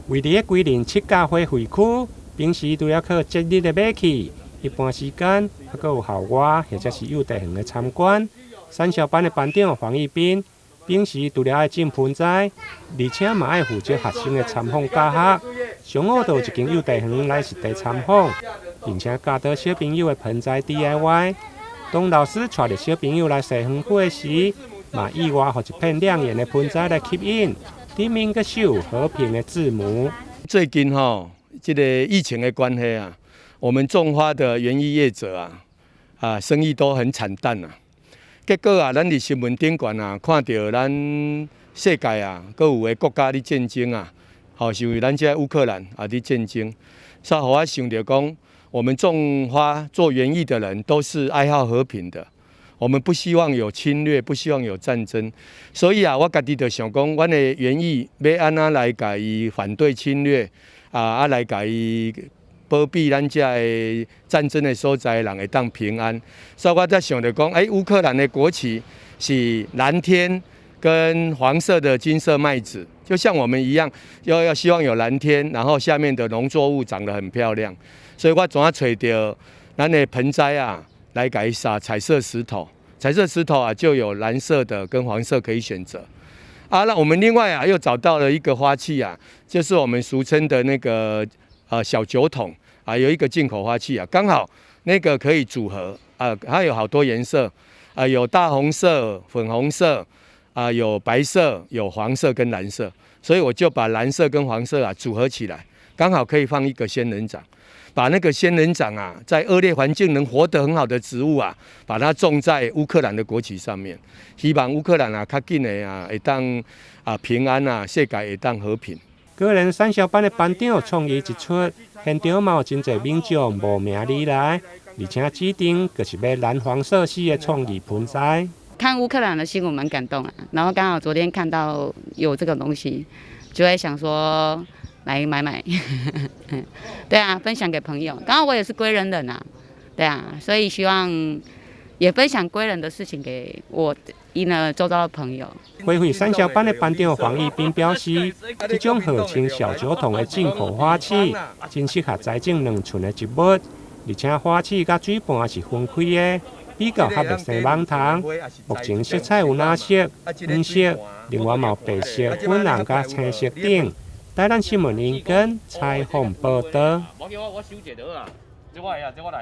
为了规定7家花卉区，平时除了靠节日的买去，一般时间还有校外或者是有地方的参观。产销班的班长黄义斌，平时除了爱种盆栽，而且嘛爱负责学生的参访教学。上午就有一间有地方来实地参访，并且教导小朋友的盆栽 DIY。当老师带着小朋友来洗园区时，嘛意外予一片亮眼的盆栽来吸引，顶面阁绣和平的字母。最近这个疫情的关系啊，我们种花的园艺业者生意都很惨淡啊。结果咱伫新闻顶悬看到咱世界各有的国家伫战争像咱这乌克兰伫战争，所以互我想到讲，我们种花做园艺的人都是爱好和平的。我们不希望有侵略，不希望有战争，所以我家己就想讲，阮的园艺要安怎来甲伊反对侵略来甲伊保庇咱遮的战争的所在的人会当平安。所以我才想着讲，乌克兰的国旗是蓝天跟黄色的金色麦子，就像我们一样，要希望有蓝天，然后下面的农作物长得很漂亮。所以我总要找到咱的盆栽来给它撒彩色石头，彩色石头就有蓝色的跟黄色可以选择。那我们另外又找到了一个花器就是我们俗称的那个小酒桶有一个进口花器刚好那个可以组合它有好多颜色有大红色、粉红色有白色、有黄色跟蓝色，所以我就把蓝色跟黄色组合起来，刚好可以放一个仙人掌。把那个仙人掌在恶劣环境能活得很好的植物把它种在乌克兰的国旗上面，希望乌克兰较紧的会当平安世界会当和平。个人产销班的班长创意一出，现场嘛有真侪民众慕名而来，而且指定就是要蓝黄色系的创意盆栽。看乌克兰的新闻蛮感动然后刚好昨天看到有这个东西，就会想说来买对分享给朋友。刚好我也是归仁人对所以希望也分享归仁的事情给我周遭的朋友。花卉产销班的班长黄义斌表示，这种号称小酒桶的进口花器，真适合栽种2寸的植物，而且花器甲水盘是分开的，比较较袂生网虫。目前色彩有蓝色、黄色，另外有白色、粉蓝甲青色等。台南新闻引根采访报道。